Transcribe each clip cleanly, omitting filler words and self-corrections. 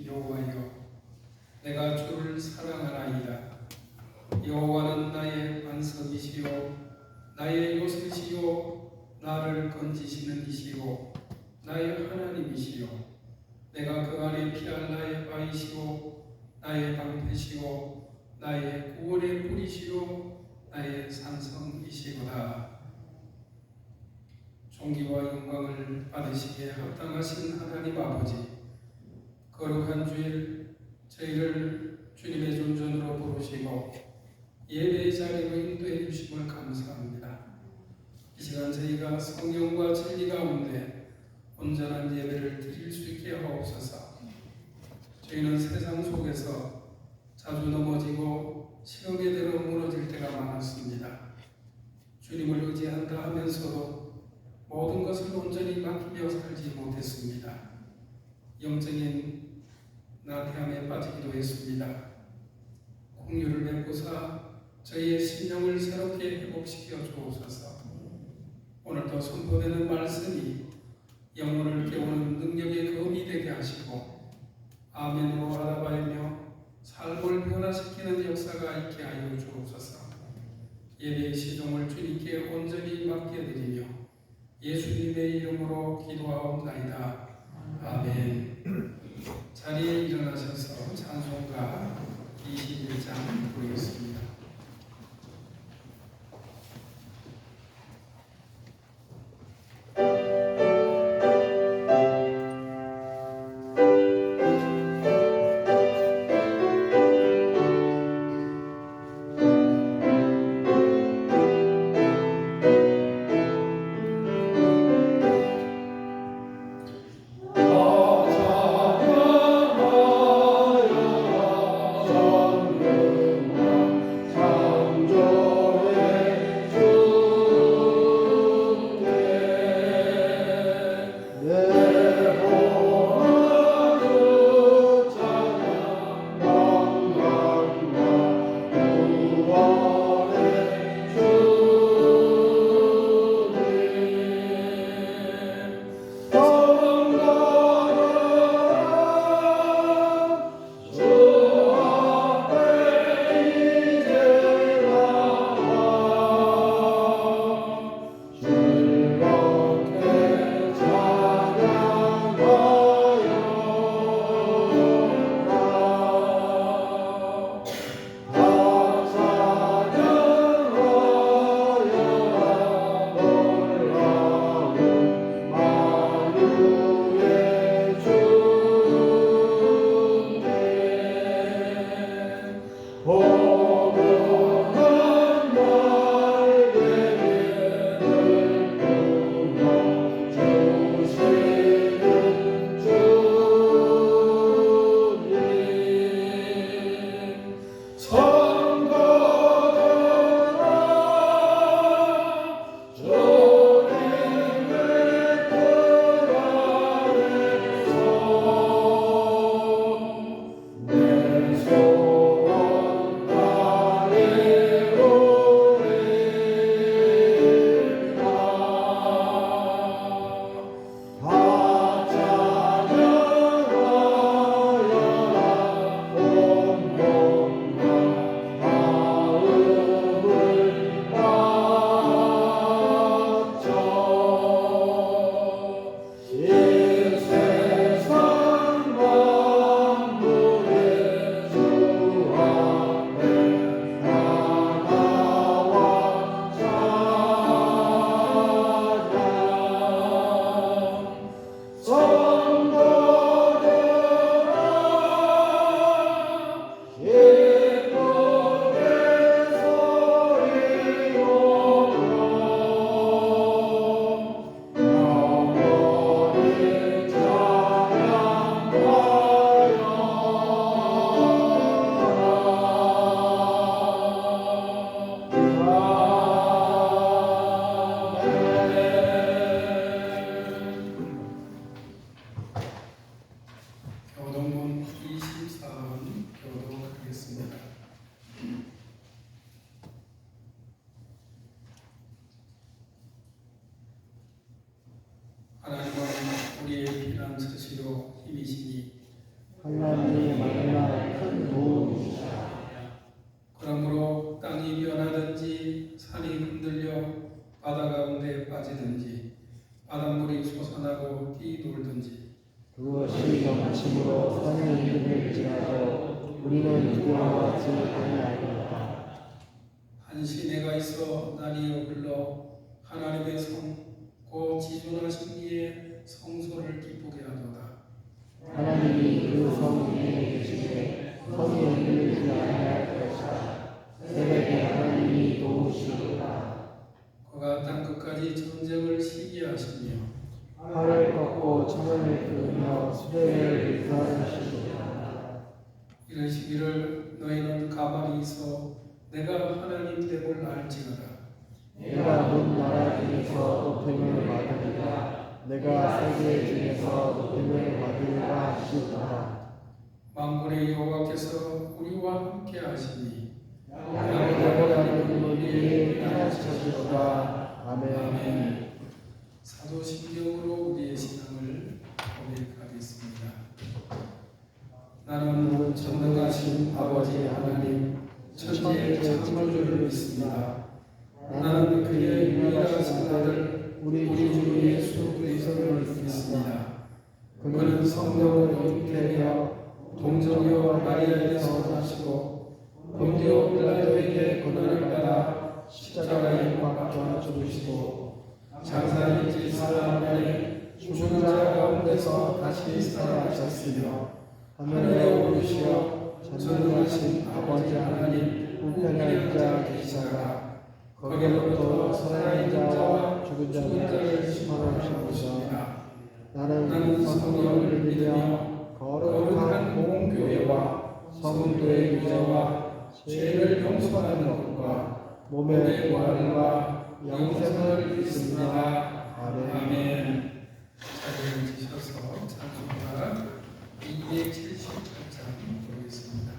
여호와여, 내가 주를 사랑하나이다. 여호와는 나의 반석이시요 나의 요새시요 나를 건지시는 이시요 나의 하나님이시요 내가 그 안에 피할 나의 바위시요 나의 방패시요 나의 구원의 뿌리시요 나의 산성이시로다. 존귀와 영광을 받으시기에 합당하신 하나님 아버지, 거룩한 주일 저희를 주님의 존전으로 부르시고 예배의 자리로 인도해 주심을 감사합니다. 이 시간 저희가 성령과 진리 가운데 온전한 예배를 드릴 수 있게 하옵소서. 저희는 세상 속에서 자주 넘어지고 시험에 들어 무너질 때가 많았습니다. 주님을 의지한다 하면서도 모든 것을 온전히 맡기며 살지 못했습니다. 영적인 나태함에 빠지기도 했습니다. 공유를 베푸사 저희의 심령을 새롭게 회복시켜 주옵소서. 오늘도 선포되는 말씀이 영혼을 깨우는 능력의 검이 되게 하시고 아멘으로 알아봐야며 삶을 변화시키는 역사가 있게 하여 주옵소서. 예배의 시종을 주님께 온전히 맡겨드리며 예수님의 이름으로 기도하옵나이다. 아멘. 자리에 일어나셔서 찬송가 21장 부르겠습니다. 하나님은 우리의 피난 처시로 힘이시니 우리는 두려움과 같이 아니하리이다. 한 시내가 있어 나뉘어 흘러 하나님의 성 곧 지존하신 이의 성소를 기쁘게 하도다. 하나님이 그 성 위에 계시되 성이 흔들리지 아니할 것이다. 새벽에 하나님이 도우시리라. 그가 땅 끝까지 전쟁을 시기하시며 팔을 꺾고 창을 그으며 수레를 일사하시리라. 이르시기를 너희는 가만히 있어 내가 하나님 됨을 알지어다. 내가 문 나라 중에서 높임을 받으리라. 내가 세계 중에서 높임을 받으리라 하시더라. 만군의 여호와께서 우리와 함께 하시니 야고보다는 우리의 피하시리로다. 아멘. 사도신경으로 우리의 신앙을 고백하겠습니다. 나는 전능하신 아버지 하나님 천지의 창조주를 믿습니다. 나는 그의 유일하신 아들 우리 주 예수 그리스도를 믿습니다. 그는 성령으로 잉태되어 동정녀 마리아에서 나시고 본디오 빌라도에게 고난을 받아 십자가에 못 박혀 죽으시고 장사일지 사흘 만에 죽은 자 가운데서 다시 살아나셨으며 하늘에 오르시어 전능하신 아버지 하나님 우편에 앉아 계시다가 거기로부터 살아있는 자와 죽은 자를 심판하실 것입니다. 나는 성령을 믿으며 거룩한 공교회와 성도의 유죄와 죄를 용서받는 것과 몸의 부활과 영생을 믿습니다. 아멘. 자리에 계셔서 찬송가 278장 보겠습니다.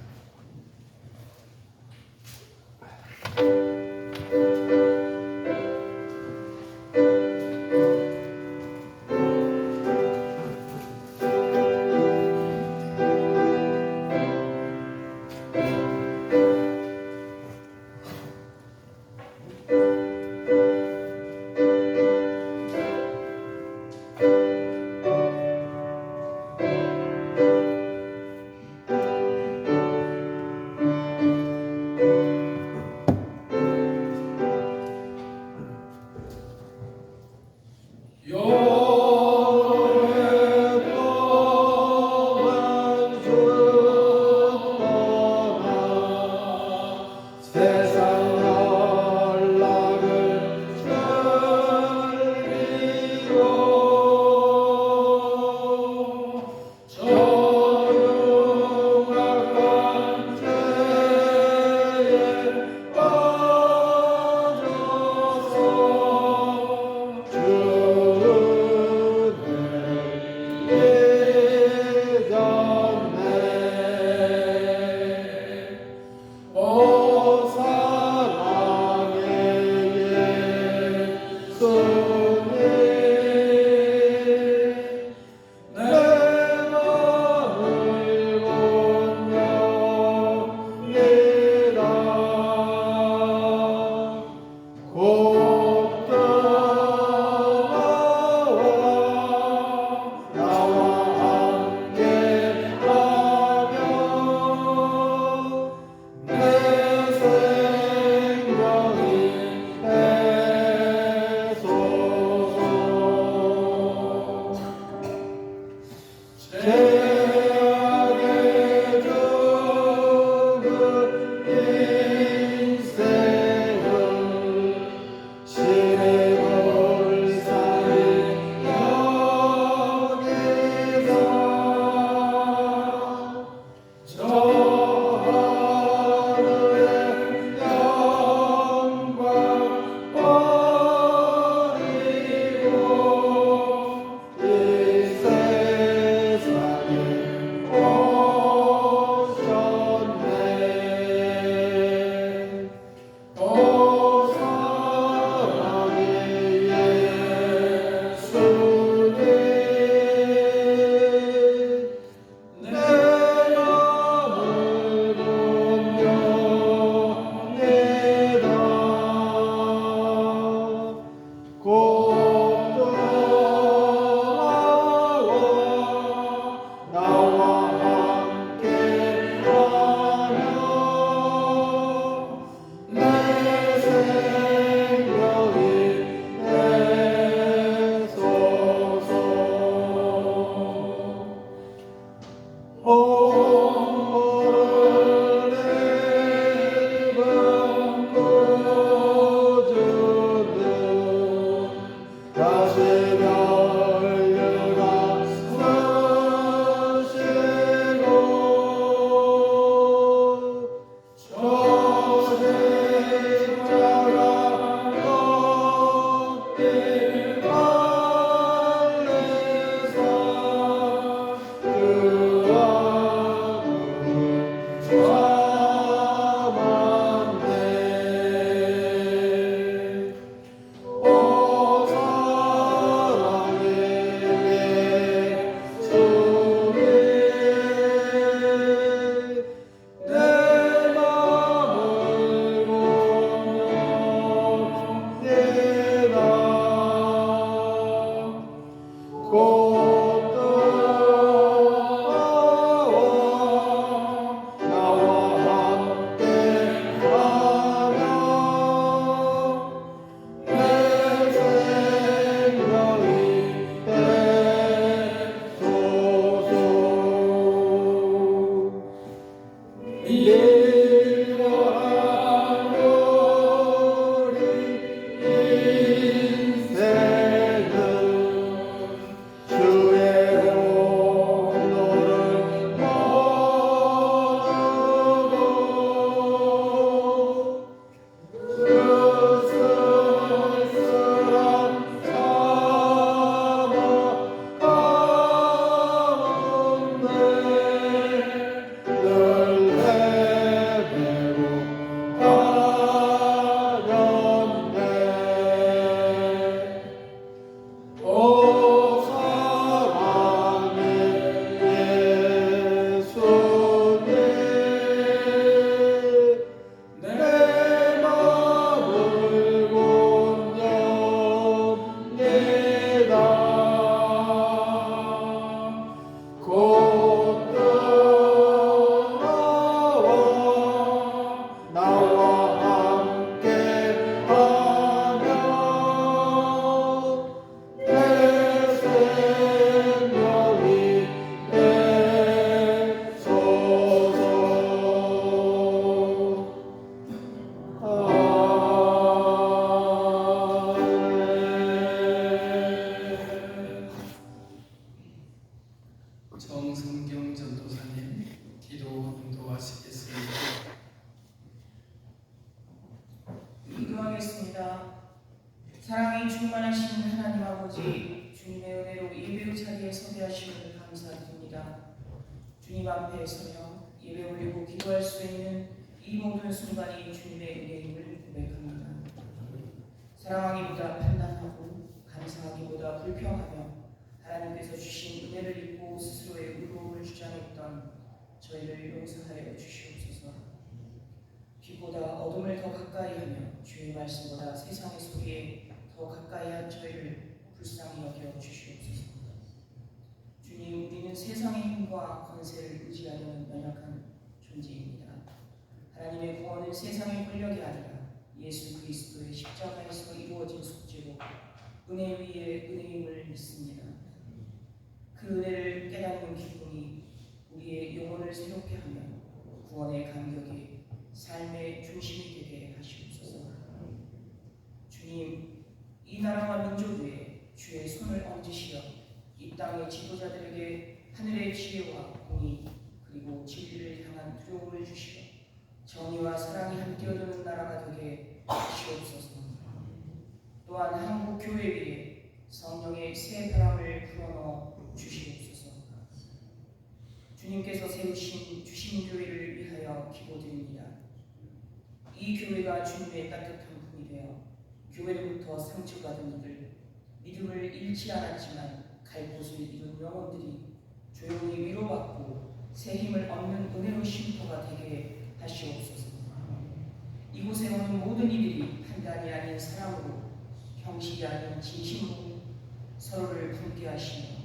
정성경 전도사님 기도 인도하시겠습니다. 기도하겠습니다. 사랑이 충만하신 하나님 아버지, 주님의 은혜로 예배의 자리에 서게 하심을 감사드립니다. 주님 앞에 서며 예배 올리고 기도할 수 있는 이 모든 순간이 주님의 은혜임을 고백합니다. 사랑하기보다 판단하고 감사하기보다 불평하며 하나님께서 주신 은혜를 잊고 스스로의 의로움을 주장했던 저희를 용서하여 주시옵소서. 빛보다 어둠을 더 가까이 하며 주의 말씀보다 세상의 소리에 더 가까이 한 저희를 불쌍히 여겨 주시옵소서. 주님, 우리는 세상의 힘과 권세를 의지하려는 연약한 존재입니다. 하나님의 구원은 세상의 권력이 아니라 예수 그리스도의 십자가에서 이루어진 속죄로 은혜 위에 은혜임을 믿습니다. 그 은혜를 깨닫는 기쁨이 우리의 영혼을 새롭게 하며 구원의 감격이 삶의 중심이 되게 하시옵소서. 주님, 이 나라와 민족 위에 주의 손을 얹으시어 이 땅의 지도자들에게 하늘의 지혜와 공의 그리고 진리를 향한 두려움을 주시어 정의와 사랑이 함께 얻는 나라가 되게 하시옵소서. 또한 한국 교회 위에 성령의 새 바람을 불어넣어 주시옵소서. 주님께서 세우신 주신 교회를 위하여 기도드립니다. 이 교회가 주님의 따뜻한 품이 되어 교회로부터 상처받은 이들, 믿음을 잃지 않았지만 갈 곳을 잃은 영혼들이 조용히 위로받고 새 힘을 얻는 은혜의 쉼터가 되게 하시옵소서. 이곳에 오는 모든 이들이 판단이 아닌 사랑으로, 형식이 아닌 진심으로 서로를 품게 하시며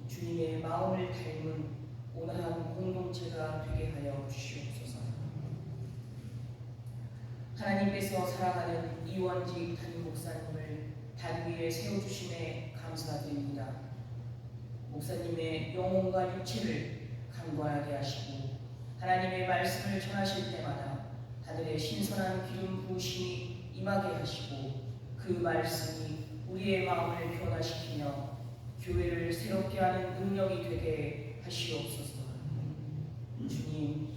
주님의 마음을 닮은 온화한 공동체가 되게 하여 주시옵소서. 하나님께서 사랑하는 이원직 담임 목사님을 단 위에 세워주심에 감사드립니다. 목사님의 영혼과 육체를 강건하게 하시고 하나님의 말씀을 전하실 때마다 하늘의 신선한 기름 부으심이 임하게 하시고 그 말씀이 우리의 마음을 변화시키며 교회를 새롭게 하는 능력이 되게 하시옵소서. 주님,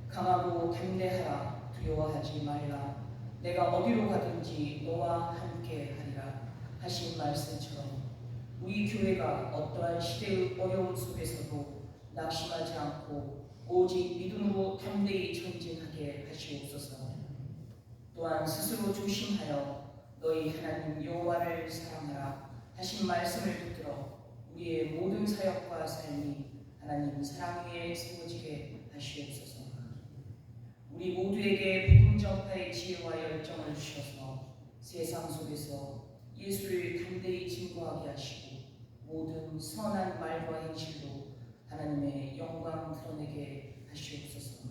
강하고 담대하라, 두려워하지 말라, 내가 어디로 가든지 너와 함께 하리라 하신 말씀처럼 우리 교회가 어떠한 시대의 어려움 속에서도 낙심하지 않고 오직 믿음으로 담대히 전진하게 하시옵소서. 또한 스스로 조심하여 너희 하나님 여호와를 사랑하라 하신 말씀을 붙들어 우리의 모든 사역과 삶이 하나님 사랑 위에 세워지게 하시옵소서. 우리 모두에게 복음 전파의 지혜와 열정을 주셔서 세상 속에서 예수를 담대히 증거하게 하시고 모든 선한 말과 행실로 하나님의 영광 드러내게 하시옵소서.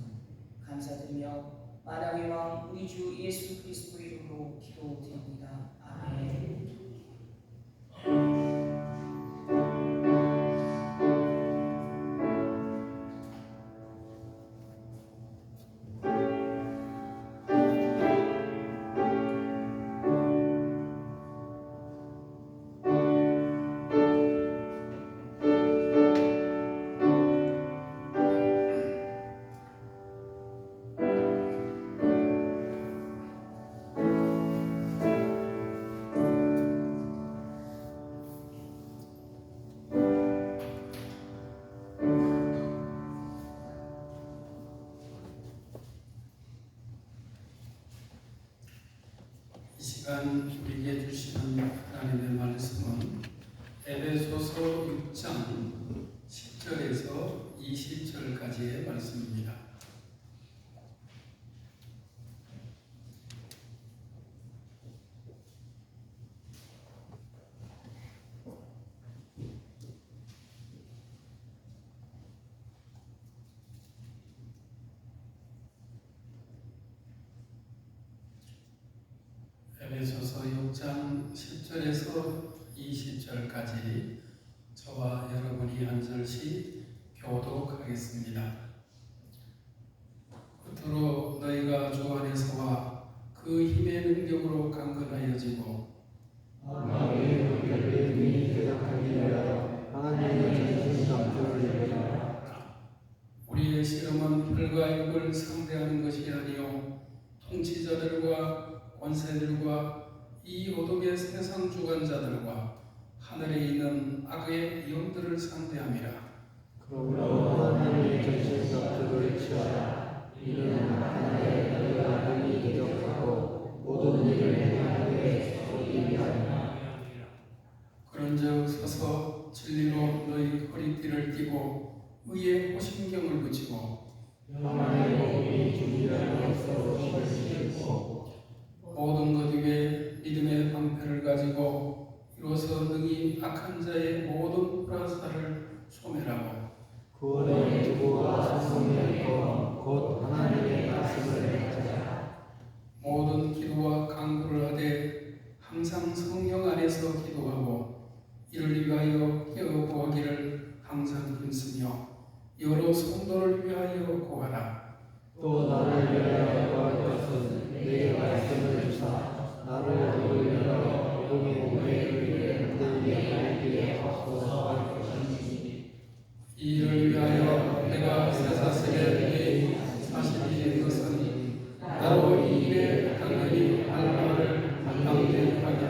감사드리며 만왕의 왕 우리 주 예수 그리스도 이름으로 기도드립니다. 아멘. 시간 우리에게 주시는 하나님의 말씀은 에베소서 6장 10절에서 20절까지의 말씀입니다. 에베소서 6장 10절에서 20절까지 저와 여러분이 한 절씩 교독하겠습니다. 끝으로 너희가 주 안에서와 그 힘의 능력으로 강건하여지고 마음의 무게를 능히 대적하기 위하여 하나님의 전신 갑주를 입으라. 우리의 씨름은 혈과 육을 상대하는 것이 아니요 통치자들과 권세들과 이 어둠의 세상 주관자들과 하늘에 있는 악의 영들을 상대함이라. 그러므로 하나님의 전신 갑주를 취하라. 이는 하나님의 너희가 능히 대적하고 모든 일을 행하게 서기 위함이라. 그런즉 서서 진리로 너희 허리띠를 띠고 의의 호심경을 붙이고 평안의 복음이 준비한 것으로 신으시고 모든 것 위에 믿음의 방패를 가지고 이로써 능히 악한 자의 모든 불화살을 소멸하고 구원의 주보와 성령의 검, 곧 하나님의 말씀을 가져라. 모든 기도와 간구를 하되 항상 성령 안에서 기도하고 이를 위하여 깨어 구하기를 항상 힘쓰며 여러 성도를 위하여 구하라. 또 나를 위하여 구할 것은 내게 말씀을 주사 나를 도우려 복음의 우매를 그들에게 보이게 하소서 할 것이니 이를 위하여 내가 쇠사슬에 매일 40이 된 것은 나로 이 일에 당연히 할 말을 담대하게 하려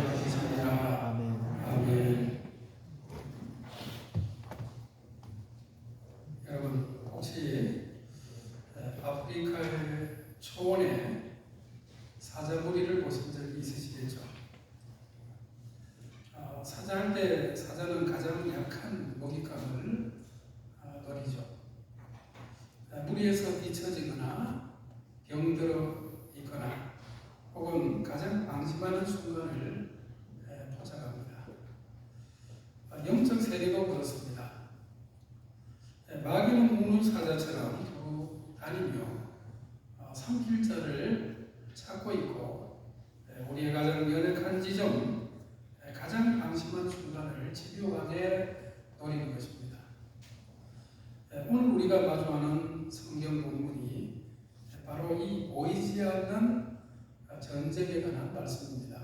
하심이라. 아멘. 아멘. 여러분 혹시 아프리카의 초원에 사자무리를 보신 적이 있으시겠죠? 사자할 때 사자는 가장 약한 먹잇감을 노리죠. 무리에서 뒤처지거나 병들어 있거나 혹은 가장 방심하는 순간을 포착합니다. 영적 세계도 그렇습니다. 마귀는 묶는 사자처럼 두고 다니며 삼킬 자를 찾고 있고 우리의 가장 연약한 지점, 가장 방심한 순간을 집요하게 노리는 것입니다. 오늘 우리가 마주하는 성경 본문이 바로 이 보이지 않는 전쟁에 관한 말씀입니다.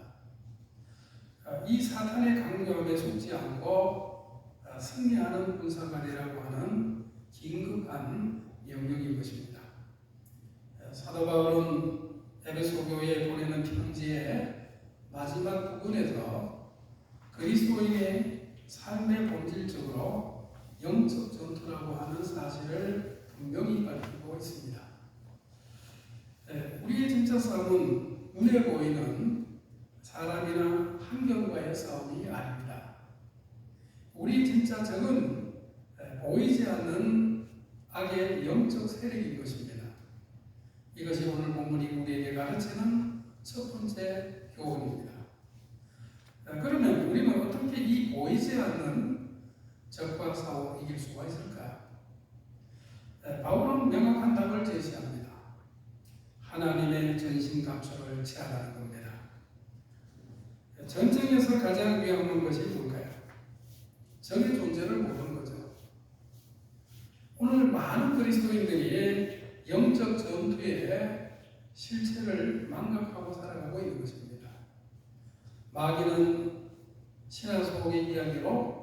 이 사탄의 강요함에 속지 않고 승리하는 군사관이라고 하는 긴급한 명령인 것입니다. 사도 바울은 에베소 교회에 보내는 편지의 마지막 부분에서 그리스도인의 삶의 본질적으로 영적 전투라고 하는 사실을 분명히 밝히고 있습니다. 우리의 진짜 싸움은 눈에 보이는 사람이나 환경과의 싸움이 아닙니다. 우리 진짜 적은 보이지 않는 악의 영적 세력인 것입니다. 이것이 오늘 본문이 우리에게 가르치는 첫 번째 교훈입니다. 그러면 우리는 어떻게 이 보이지 않는 적과 싸워 이길 수가 있을까요? 바울은 명확한 답을 제시합니다. 하나님의 전신갑주를 취하라는 겁니다. 전쟁에서 가장 위험한 것이 뭘까요? 적의 존재를 모르는 거죠. 오늘 많은 그리스도인들이 영적 전투의 실체를 망각하고 살아가고 있는 것입니다. 마귀는 신화 속의 이야기로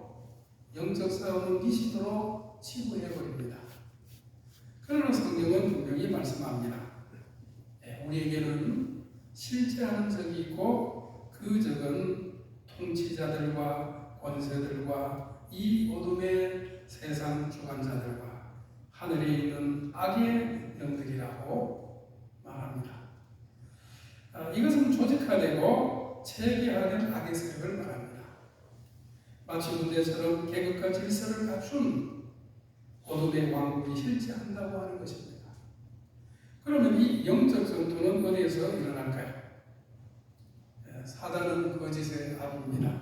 영적 싸움은 미신으로 치부해버립니다. 그러나 성경은 분명히 말씀합니다. 우리에게는 실제하는 적이 있고 그 적은 통치자들과 권세들과 이 어둠의 세상 주관자들과 하늘에 있는 악의 영들이라고 말합니다. 이것은 조직화되고 체계화된 악의 세력을 말합니다. 마치 군대처럼 계급과 질서를 갖춘 어둠의 왕국이 실제한다고 하는 것입니다. 그러면 이 영적 전투는 어디에서 일어날까요? 사단은 거짓의 아부입니다.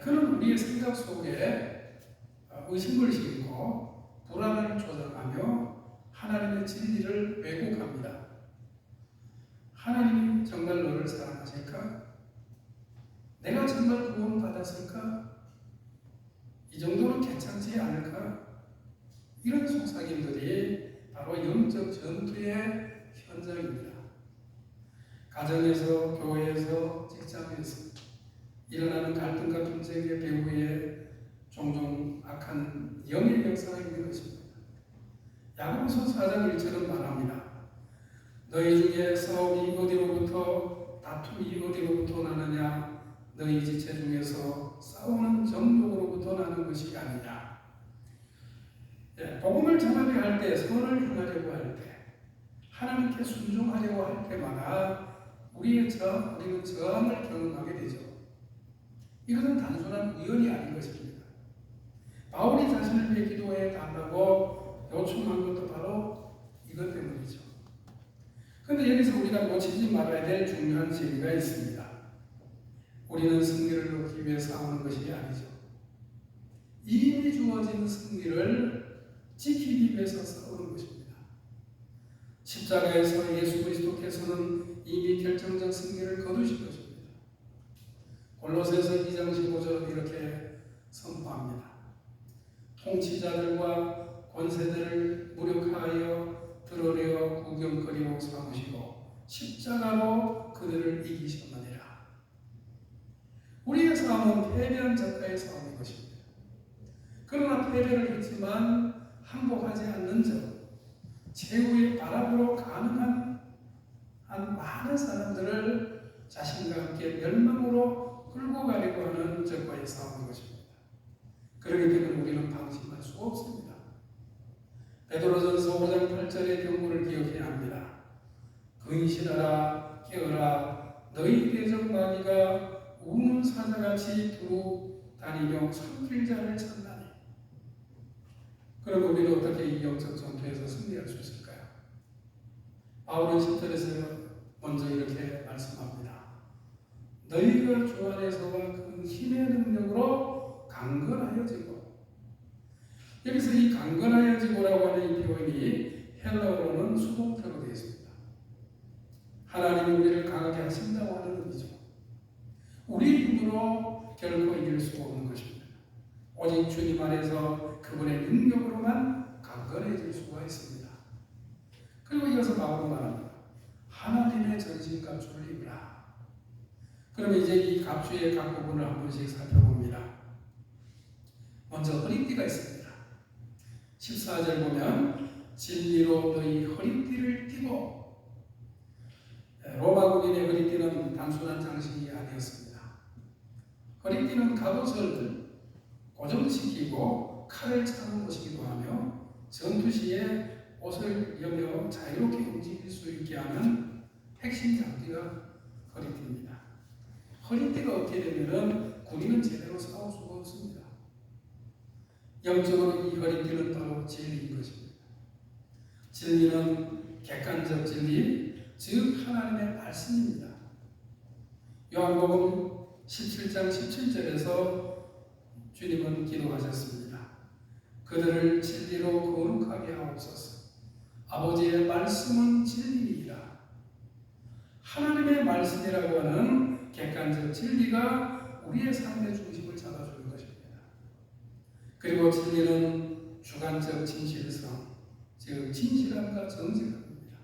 그는 우리의 생각 속에 의심을 심고 불안을 조장하며 하나님의 진리를 왜곡합니다. 하나님이 정말 너를 사랑하실까? 내가 정말 구원받았을까? 이 정도는 괜찮지 않을까? 이런 속삭임들이 바로 영적 전투의 현장입니다. 가정에서, 교회에서, 직장에서 일어나는 갈등과 분쟁의 배후에 종종 악한 영의 역사가 있는 것입니다. 야고보서 4장 1절은 말합니다. 너희 중에 싸움이 어디로부터 다툼이 어디로부터 나느냐? 너희 지체 중에서 싸우는 정욕으로부터 나는 것이 아니냐? 복음을 전하려 할 때, 선을 행하려고 할 때, 하나님께 순종하려고 할 때마다 우리는 저항을 경험하게 되죠. 이것은 단순한 우연이 아닌 것입니다. 바울이 자신을 위해 기도해 달라고 요청한 것도 바로 이것 때문이죠. 그런데 여기서 우리가 놓치지 말아야 될 중요한 진리가 있습니다. 우리는 승리를 얻기 위해 싸우는 것이 아니죠. 이미 주어진 승리를 지키기 위해서 싸우는 것입니다. 십자가에서 예수 그리스도께서는 이미 결정적 승리를 거두신 것입니다. 골로새서 2장 15절은 이렇게 선포합니다. 통치자들과 권세들을 무력하여 드러내어 구경거리로 삼으시고 십자가로 그들을 이기셨느니라. 우리의 싸움은 패배한 자가의 싸움인 것입니다. 그러나 패배를 했지만 항복하지 않는 자, 최후의 바람으로 가능한 많은 사람들을 자신과 함께 멸망으로 끌고 가려고 하는 적과의 싸움인 것입니다. 그렇기 때문에 우리는 방심할 수 없습니다. 베드로전서 5장 8절의 경고를 기억해야 합니다. 근신하라 깨어라 너희 대적 마귀가 우는 사자같이 두루 다니며 삼킬 자를 찾나니. 그럼 우리는 어떻게 이 영적 전투에서 승리할 수 있을까요? 바울은 10절에서 먼저 이렇게 말씀합니다. 너희가 주 안에서와 그 힘의 능력으로 강건하여지고. 여기서 이 강건하여지고라고 하는 이 표현이 헬라어로는 수동태로 되어 있습니다. 하나님이 우리를 강하게 하신다고 하는 의미죠. 우리 힘으로 결코 이길 수 없는 것입니다. 오직 주님 안에서 그분의 능력으로만 강건해질 수가 있습니다. 그리고 이어서 바울은 말합니다. 하나님의 전신갑주를 입으라. 그러면 이제 이 갑주의 각 부분을 한 번씩 살펴봅니다. 먼저 허리띠가 있습니다. 14절 보면 진리로 너희 허리띠를 띠고. 로마 군인의 허리띠는 단순한 장식이 아니었습니다. 허리띠는 갑옷을 고정시키고 칼을 차는 것이기도 하며 전투 시에 옷을 여며 자유롭게 움직일 수 있게 하는 핵심 장비가 허리띠입니다. 허리띠가 없게 되면 군인은 제대로 싸울 수가 없습니다. 영적으로 이 허리띠는 바로 진리인 것입니다. 진리는 객관적 진리, 즉 하나님의 말씀입니다. 요한복음 17장 17절에서 주님은 기도하셨습니다. 그들을 진리로 거룩하게 하옵소서. 아버지의 말씀은 진리이다. 하나님의 말씀이라고 하는 객관적 진리가 우리의 삶의 중심을 잡아주는 것입니다. 그리고 진리는 주관적 진실성, 즉 진실함과 정직함입니다.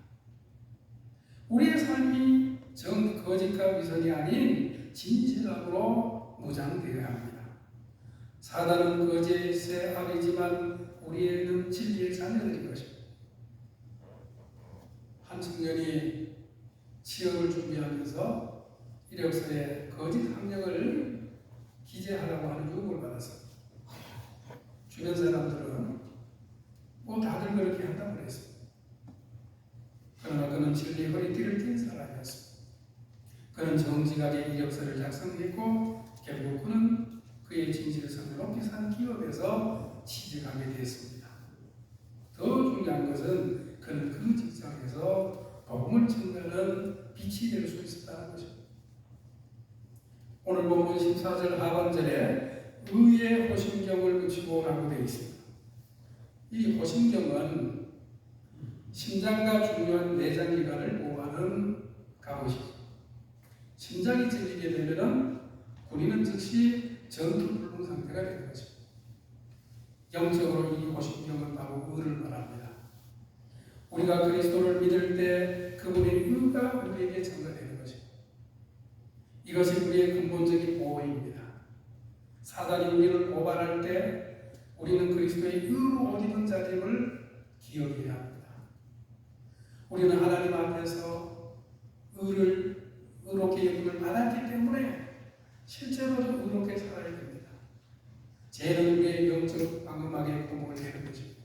우리의 삶이 거짓과 위선이 아닌 진실함으로 무장되어야 합니다. 사단은 거짓의 아비지만 우리는 진리의 자녀들인 것입니다. 한 청년이 취업을 준비하면서 이력서에 거짓 학력을 기재하라고 하는 유혹을 받았습니다. 주변 사람들은 다들 그렇게 한다고 그랬습니다. 그러나 그는 진리 허리띠를 띈 사람이었습니다. 그는 정직하게 이력서를 작성했고 결국 그는 그의 진실성을 높이 산 기업에서 취직하게 되었습니다. 더 중요한 것은 그는 그 직장에서 복음을 전하는 빛이 될 수 있었다는 것입니다. 오늘 본문 14절 하반절에 의의 호심경을 붙이고라고 되어 있습니다. 이 호심경은 심장과 중요한 내장기관을 보호하는 갑옷이죠. 심장이 찔리게 되면 군인은 즉시 전투불능 상태가 되는 거죠. 영적으로 이 호심경은 바로 의를 말합니다. 우리가 그리스도를 믿을 때 그분의 의가 우리에게 전가되는 것입니다. 이것이 우리의 근본적인 보호입니다. 사단이 우리를 고발할 때 우리는 그리스도의 의로 옷 입은 자임을 기억해야 합니다. 우리는 하나님 앞에서 의롭게 입음을 받았기 때문에 실제로도 의롭게 살아야 됩니다. 죄는 우리의 영적 방음하게 구멍을 내는 것입니다.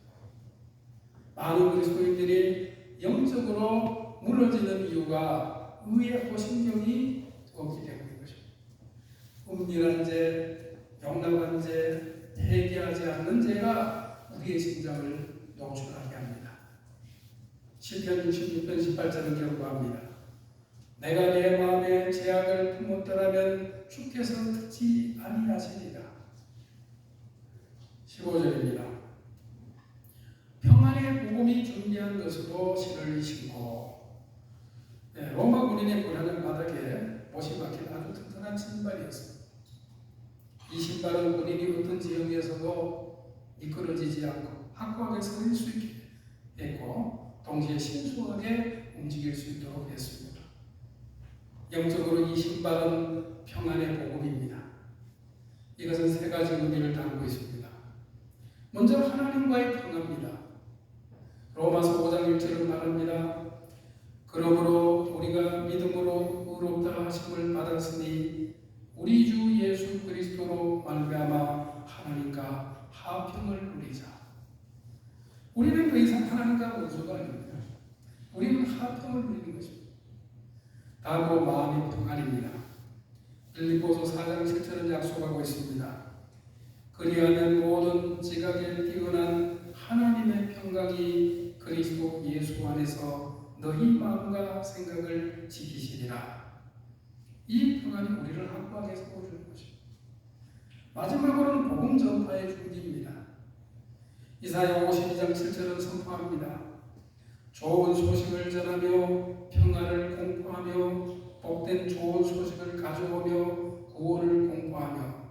많은 그리스도인들이 영적으로 무너지는 이유가 의의 호심경이 없기 때문인 것입니다. 은밀한 죄, 용납한 죄, 회개하지 않는 죄가 우리의 심장을 노출하게 합니다. 시편 66편 18절은 경고합니다. 내가 내 마음에 죄악을 품었더라면 주께서 듣지 아니하시리라. 15절입니다. 평안의 복음이 준비한 것으로 신을 신고 로마 군인의 고난을 바닥에 못이 박힌 아주 튼튼한 신발이었습니다. 이 신발은 군인이 어떤 지형에서도 미끄러지지 않고 확고하게 서 수 있게 했고 동시에 신속하게 움직일 수 있도록 했습니다. 영적으로 이 신발은 평안의 복음입니다. 이것은 세 가지 의미를 담고 있습니다. 먼저 하나님과의 평안입니다. 로마서 5장 1절을 말합니다. 그러므로 우리가 믿음으로 의롭다 하심을 받았으니 우리 주 예수 그리스도로 말미암아 하나님과 화평을 누리자. 우리는 더 이상 하나님과 원수가 아닙니다. 우리는 화평을 누리는 것입니다. 다음으로 마음의 평안입니다. 빌립보서 4장 7절은 약속하고 있습니다. 그리하면 모든 지각에 뛰어난 하나님의 평강이 그리스도 예수 안에서 너희 마음과 생각을 지키시리라. 이 평안이 우리를 확고하게 세워주는 것입니다. 마지막으로는 복음 전파의 준비입니다. 이사야 52장 7절은 선포합니다. 좋은 소식을 전하며 평안을 공포하며 복된 좋은 소식을 가져오며 구원을 공포하며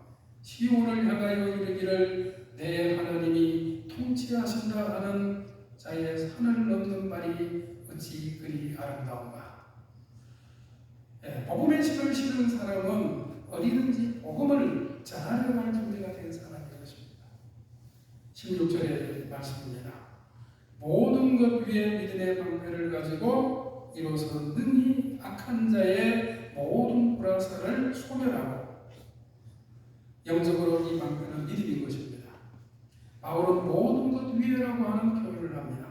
시온을 향하여 이르기를 내 하나님이 통치하신다 하는 자의 산을 넘는 말이 어찌 그리 아름다운가. 복음의 실을 실은 사람은 어디든지 복음을 전하려고 할 준비가 된 사람인 것입니다. 16절의 말씀입니다. 모든 것 위에 믿음의 방패를 가지고 이로써 능히 악한 자의 모든 불화살을 소멸하고. 영적으로 이 방패는 믿음인 것입니다. 바울은 모든 것 위에라고 하는 표현을 합니다.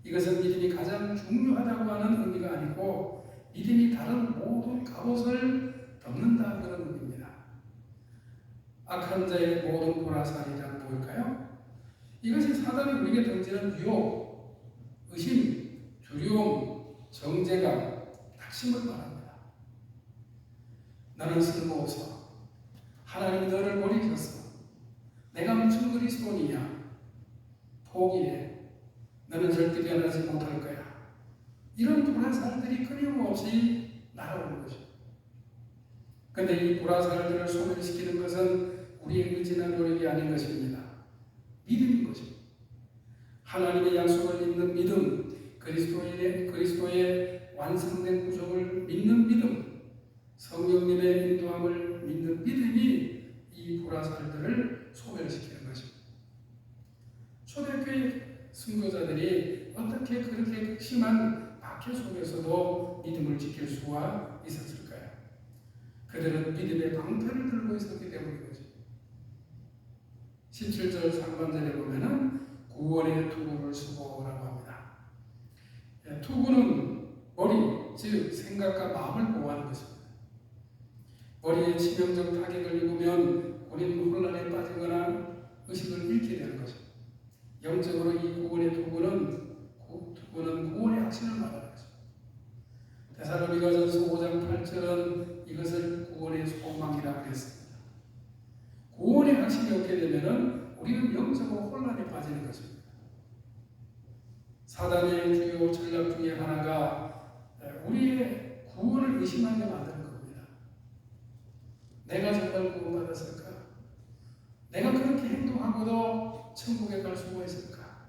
이것은 믿음이 가장 중요하다고 하는 의미가 아니고 믿음이 다른 모든 갑옷을 덮는다는 그런 의미입니다. 악한 자의 모든 불화살이란 무엇일까요? 이것이 사단이 우리에게 던지는 유혹, 의심, 두려움, 정죄감, 낙심을 말합니다. 나는 쓸모없어. 하나님이 너를 버리셨어. 내가 무슨 그리스도니냐. 포기해. 너는 절대 변하지 못할 거야. 이런 불화살들이 끊임없이 날아오는 거죠. 그런데 이 불화살들을 소멸시키는 것은 우리의 의지나 노력이 아닌 것입니다. 믿음인 것입니다. 하나님의 약속을 믿는 믿음, 그리스도의 완성된 구속을 믿는 믿음, 성령님의 인도함을 믿는 믿음이 이 불화살들을 소멸시키는 것입니다. 초대교회 선교자들이 어떻게 그렇게 극심한 박해 속에서도 믿음을 지킬 수가 있었을까요? 그들은 믿음의 방패를 들고 있었기 때문인 거죠. 17절 상반절에 보면은 구원의 투구를 쓰고라고 합니다. 투구는 머리, 즉 생각과 마음을 보호하는 것입니다. 머리에 치명적 타격을 입으면 우리는 혼란에 빠지거나 의식을 잃게 되는 거죠. 영적으로 이 구원의 두부는 구원의 확신을 말하는 거죠. 데살로니가전서 5장 8절은 이것을 구원의 소망이라고 했습니다. 구원의 확신이 없게 되면 우리는 영적으로 혼란에 빠지는 것입니다. 사단의 주요 전략 중에 하나가 우리의 구원을 의심하게 만드는 겁니다. 내가 정말 구원받았을까? 내가 그렇게 행동하고도 천국에 갈 수가 있을까?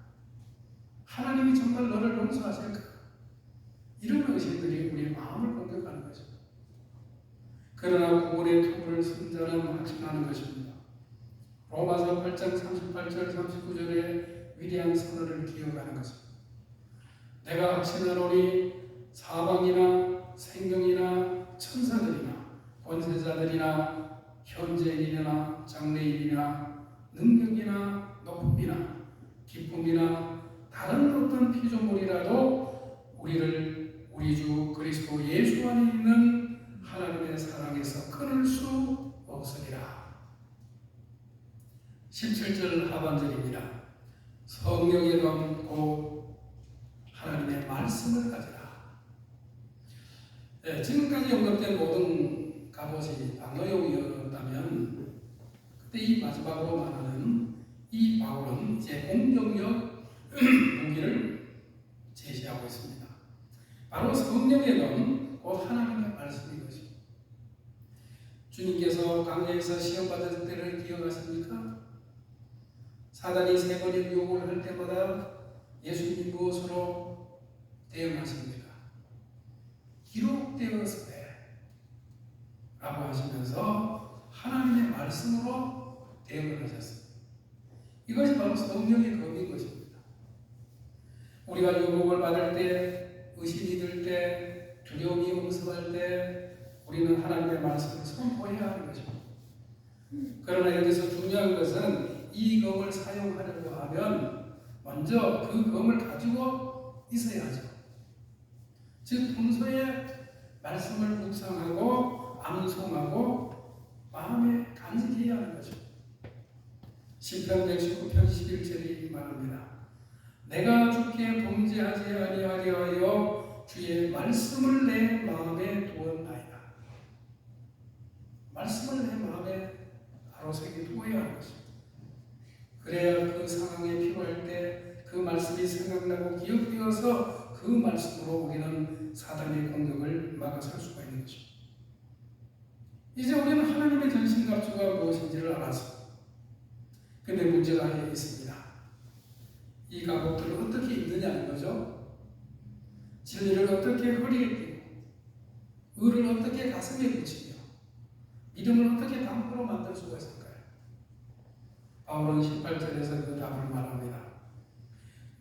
하나님이 정말 너를 용서하실까? 이런 의심들이 우리의 마음을 공격하는 거죠. 그러나 구원의 투구를 선자는 확신하는 것입니다. 로마서 8장 38절 39절의 위대한 선언을 기억하는 것입니다. 내가 확신하노니 사방이나 생명이나 천사들이나 권세자들이나 현재인이나 장래인이나 능력이나 높음이나 기쁨이나 다른 어떤 피조물이라도 우리 주 그리스도 예수 안에 있는 하나님의 사랑에서 끊을 수 없으리라. 17절 하반절입니다. 성령의 검 곧 하나님의 말씀을 가지라. 지금까지 언급된 모든 갑옷이 방어용이었다면 그때 이 마지막으로 말하는 이 바울은 이제 공격력 무기를 제시하고 있습니다. 바로 성령의 검, 곧 하나님의 말씀인 것입니다. 주님께서 광야에서 시험 받을 때를 기억하십니까? 사단이 세 번의 유혹을 할 때마다 예수님이 무엇으로 대응하십니까? 기록되었으되 라고 하시면서 하나님의 말씀으로 대응을 하셨습니다. 이것이 바로 성령의 검인 것입니다. 우리가 유혹을 받을 때, 의심이 들 때, 두려움이 엄습할 때 우리는 하나님의 말씀을 선포해야 하는 것입니다. 그러나 여기서 중요한 것은 이 검을 사용하려고 하면 먼저 그 검을 가지고 있어야죠. 즉 평소에 말씀을 묵상하고 암송하고 마음에 간직해야 하는 것입니다. 시편 119편 11절이 말합니다. 내가 주께 범죄하지 아니하게 하여 주의 말씀을 내 마음에 두었나이다. 말씀을 내 마음에 바로새겨 두어야 하는 것입니다. 그래야 그 상황에 필요할 때 그 말씀이 생각나고 기억되어서 그 말씀으로 우리는 사단의 공격을 막아설 수가 있는 것입니다. 이제 우리는 하나님의 전신갑주가 무엇인지를 알았습니다. 근데 문제가 하나 있습니다. 이 갑옷들을 어떻게 입느냐는 거죠. 진리를 어떻게 허리에 띠고 의를 어떻게 가슴에 붙이며 믿음을 어떻게 담보로 만들 수가 있을까요? 바울은 18절에서 그 답을 말합니다.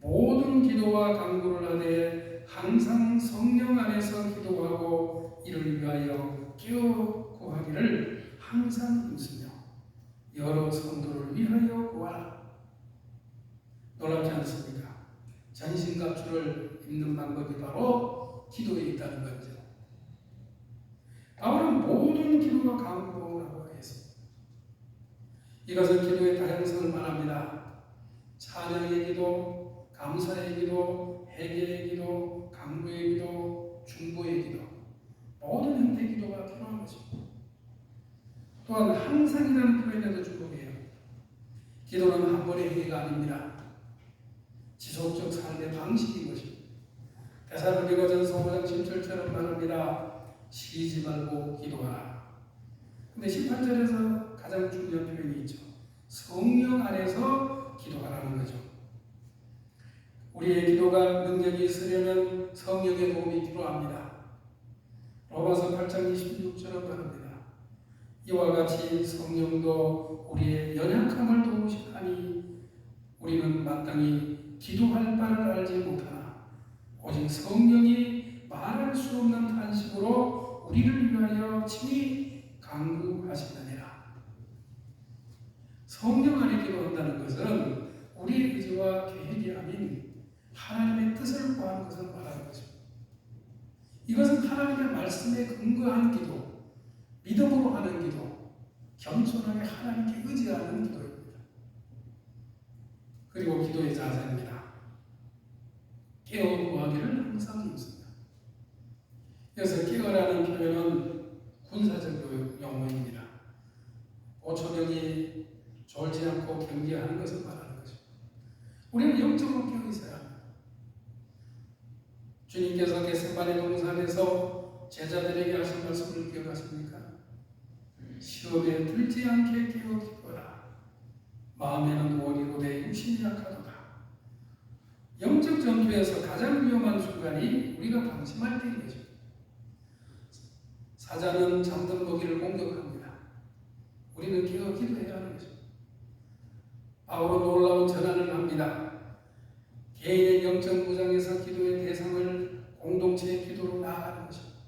모든 기도와 간구를 하되 항상 성령 안에서 기도하고 이를 위하여 깨어 구하기를 항상 힘쓰며 여러 성도를 위하여 구하라. 놀랍지 않습니까? 전신갑주를 입는 방법이 바로 기도에 있다는 거죠. 바울은 모든 기도와 간구라고 했습니다. 이것은 기도의 다양성을 말합니다. 찬양의 기도, 감사의 기도, 회개의 기도, 간구의 기도, 중보의 기도, 모든 형태의 기도가 필요한 것입니다. 또한 항상이라는 표현에도 주목해요. 기도는 한 번의 회개가 아닙니다. 지속적 삶의 방식인 것입니다. 데살로니가전서 5장 17절처럼 말합니다. 쉬지 말고 기도하라. 근데 18절에서 가장 중요한 표현이 있죠. 성령 안에서 기도하라는 거죠. 우리의 기도가 능력이 있으려면 성령의 도움이 필요합니다. 로마서 8장 26절은 말합니다. 이와 같이 성령도 우리의 연약함을 도우시나니 우리는 마땅히 기도할 바를 알지 못하나 오직 성령이 말할 수 없는 탄식으로 우리를 위하여 친히 간구하시느니라. 성령 안에 기도한다는 것은 우리의 의지와 계획이 아닌 하나님의 뜻을 구하는 것을 말하는 것입니다. 이것은 하나님의 말씀에 근거한 기도, 믿음으로 하는 기도, 겸손하게 하나님께 의지하는 기도입니다. 그리고 기도의 자세입니다. 깨어 구하기를 항상 힘씁니다. 그래서 깨어라는 표현은 군사적 용어입니다. 5초명이 졸지 않고 경계하는 것을 말하는 것입니다. 우리는 영적으로 깨어 있어야 합니다. 주님께서 겟세마네 동산에서 제자들에게 하신 말씀을 기억하십니까? 시험에 들지 않게 깨어 기도하라. 마음에는 원이로되 육신이 약하도다. 영적 전투에서 가장 위험한 순간이 우리가 방심할 때인 것입니다. 사자는 잠든 먹이를 공격합니다. 우리는 깨어 기도해야 하는 것입니다. 바울은 놀라운 전환을 합니다. 개인의 영적 무장에서 기도의 대상을 공동체의 기도로 나아가는 것입니다.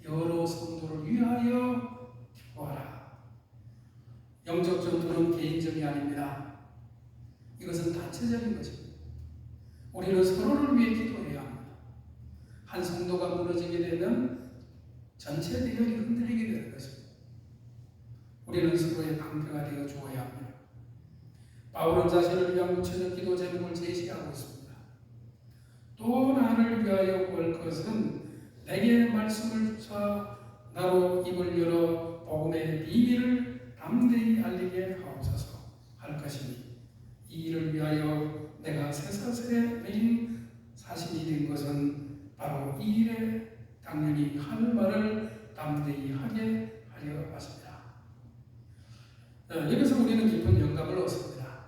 여러 성도를 위하여 기도하라. 영적 전투는 개인적이 아닙니다. 이것은 단체적인 것입니다. 우리는 서로를 위해 기도해야 합니다. 한 성도가 무너지게 되면 전체 대열이 흔들리게 되는 것입니다. 우리는 서로의 방패가 되어 주어야 합니다. 바울은 자신을 위한 구체적 기도 제목을 제시하고 있습니다. 또 나를 위하여 구할 것은 내게 말씀을 주사 나로 입을 열어 복음의 비밀을 담대히 알리게 하옵소서 할 것이니 이 일을 위하여 내가 쇠사슬에 매인 사신이 된 것은 바로 이 일에 당연히 할 말을 담대히 하게 하려 하십니다. 여기서 우리는 깊은 영감을 얻습니다.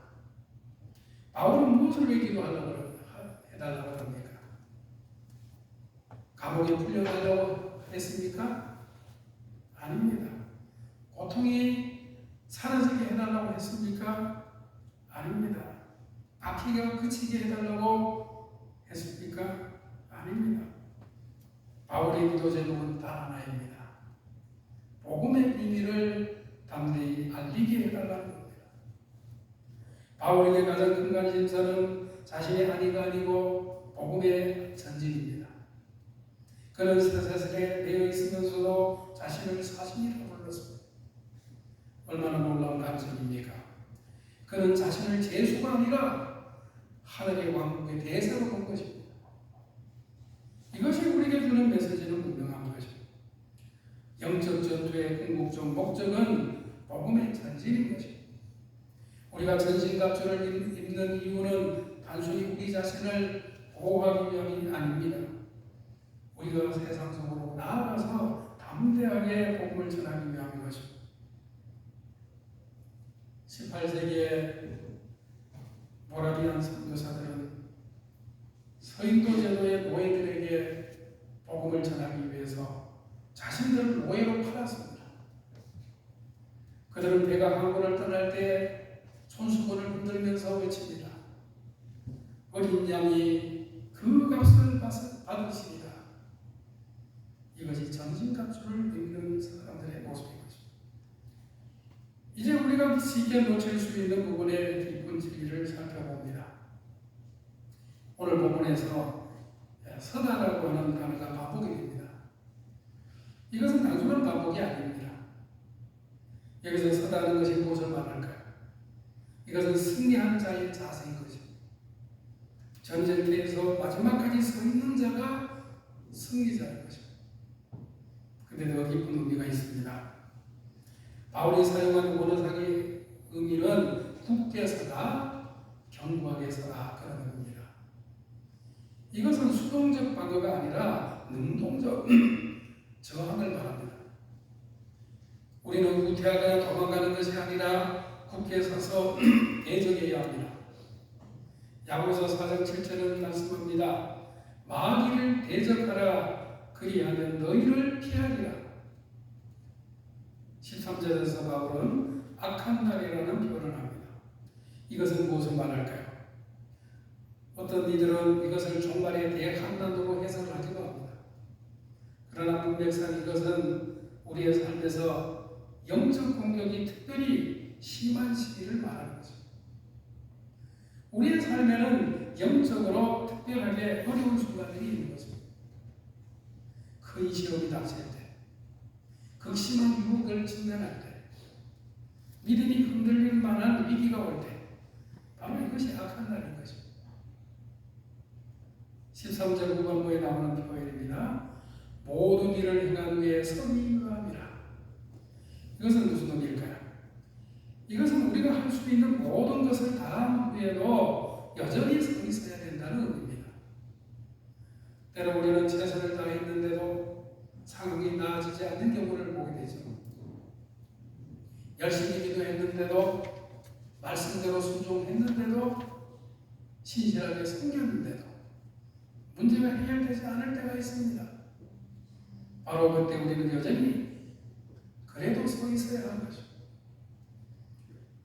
바울은 무엇을 왜 기도하려고 해달라고 합니까? 감옥에 풀려가려고 했습니까? 아닙니다. 고통이 사라지게 해달라고 했습니까? 아닙니다. 박해가 그치게 해달라고 했습니까? 아닙니다. 바울의 기도 제목은 단 하나입니다. 복음의 비밀을 담대히 알리게 해달라는 겁니다. 바울에게 가장 큰 관심사는 자신의 안위가 아니고 복음의 전진입니다. 그는 쇠사슬에 매여 있으면서도 자신을 사신이라고 불렀습니다. 얼마나 놀라운 감정입니까? 그는 자신을 제수가 아니라 하늘의 왕국의 대사로 본 것입니다. 이것이 우리에게 주는 메시지는 분명한 것입니다. 영적 전투의 궁극적 목적은 복음의 전진인 것입니다. 우리가 전신갑주를 입는 이유는 단순히 우리 자신을 보호하기 위함이 아닙니다. 우리가 세상 속으로 나아가서 담대하게 복음을 전하기 위함인 것입니다. 18세기에 모라비안 선교사들은 서인도 제도의 노예들에게 복음을 전하기 위해서 자신들을 노예로 팔았습니다. 그들은 배가 항구를 떠날 때 손수건을 흔들면서 외칩니다. 어린 양이 그 값을 받으시리라. 이것이 전신갑주를 입는 사람들의 모습인 것입니다. 이제 우리가 쉽게 놓칠 수 있는 부분의 깊은 진리를 살펴봅니다. 오늘 본문에서 서다라고 하는 단어가 반복이 됩니다. 이것은 단순한 반복이 아닙니다. 여기서 서다는 것이 무엇을 말할까요? 이것은 승리한 자의 자세인 것입니다. 전쟁터에서 마지막까지 서 있는 자가 승리자인 것입니다. 근데 더 깊은 의미가 있습니다. 바울이 사용한 원어상의 의미는 굳게 서다, 견고하게 서다 그런 의미입니다. 이것은 수동적 방어가 아니라 능동적 저항을 말합니다. 우리는 후퇴하거나 도망가는 것이 아니라 굳게 서서 대적해야 합니다. 야고보서 4장 7절은 말씀합니다. 마귀를 대적하라. 그리하면 너희를 피하리라. 13절에서 바울은 악한 날이라는 표현을 합니다. 이것은 무엇을 말할까요? 어떤 이들은 이것을 종말의 대환난으로 해석을 하기도 합니다. 그러나 문맥상 이것은 우리의 삶에서 영적 공격이 특별히 심한 시기를 말하는 거죠. 우리의 삶에는 영적으로 특별하게 어려운 순간들이 있는 것입니다. 큰 시험이 닥칠 때, 극심한 유혹을 직면할 때, 믿음이 흔들릴 만한 위기가 올 때, 바로 이것이 악한 날인 것입니다. 13절 후반부에 나오는 표현입니다. 모든 일을 행한 후에 성이 응함이라. 이것은 무슨 의미일까요? 이것은 우리가 할 수 있는 모든 것을 다한 후에도 여전히 서 있어야 된다는 의미입니다. 때로 우리는 최선을 다했는데도 상황이 나아지지 않는 경우를 보게 되죠. 열심히 기도했는데도, 말씀대로 순종했는데도, 신실하게 섬겼는데도 문제가 해결되지 않을 때가 있습니다. 바로 그때 우리는 여전히 그래도 서 있어야 하는 것입니다.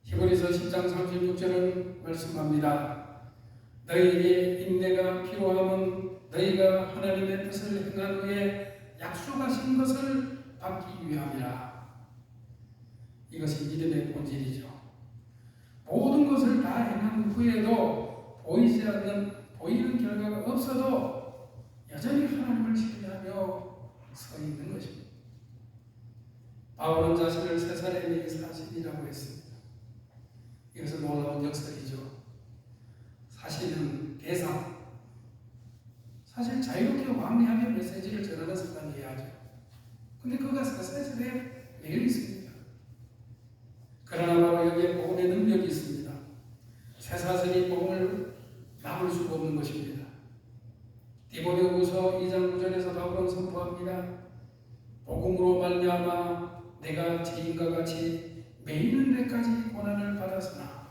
히브리서 10장 36절은 말씀합니다. 너희에게 인내가 필요함은 너희가 하나님의 뜻을 행한 후에 약속하신 것을 받기 위함이라. 이것이 믿음의 본질이죠. 모든 것을 다 행한 후에도 보이는 결과가 없어도 여전히 하나님을 신뢰하며 서 있는 것입니다. 바울은 자신을 세살의 사신이라고 했습니다. 이것은 놀라운 역설이죠. 사실은 대상, 사실 자유롭게 왕래하며 메시지를 전하는 사람이어야 하죠. 근데 그가 사사절에 매여 있습니다. 그러나 바로 여기에 복음의 능력이 있습니다. 쇠사슬이 복음을 막을 수가 없는 것입니다. 디모데후서 2장 9절에서 바울은 선포합니다. 복음으로 말미암아 내가 죄인과 같이 매이는 데까지 고난을 받았으나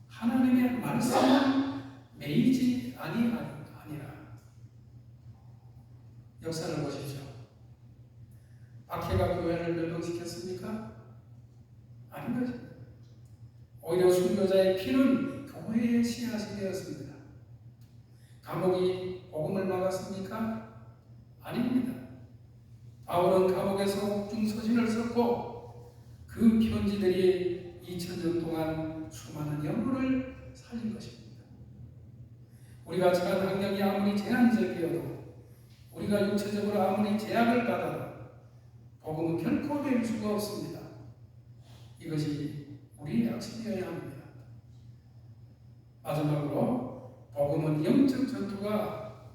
하나님의 말씀은 매이지 아니하니라. 역사를 보십시오. 박해가 교회를 멸망시켰습니까? 아닌 것입니다. 오히려 순교자의 피는 교회의 씨앗이 되었습니다. 감옥이 복음을 막았습니까? 아닙니다. 바울은 감옥에서 옥중 서신을 썼고 그 편지들이 2000년 동안 수많은 영혼을 살린 것입니다. 우리가 처한 환경이 아무리 제한적이어도, 우리가 육체적으로 아무리 제약을 받아도 복음은 결코 될 수가 없습니다. 이것이 우리의 약속이어야 합니다. 마지막으로 복음은 영적 전투가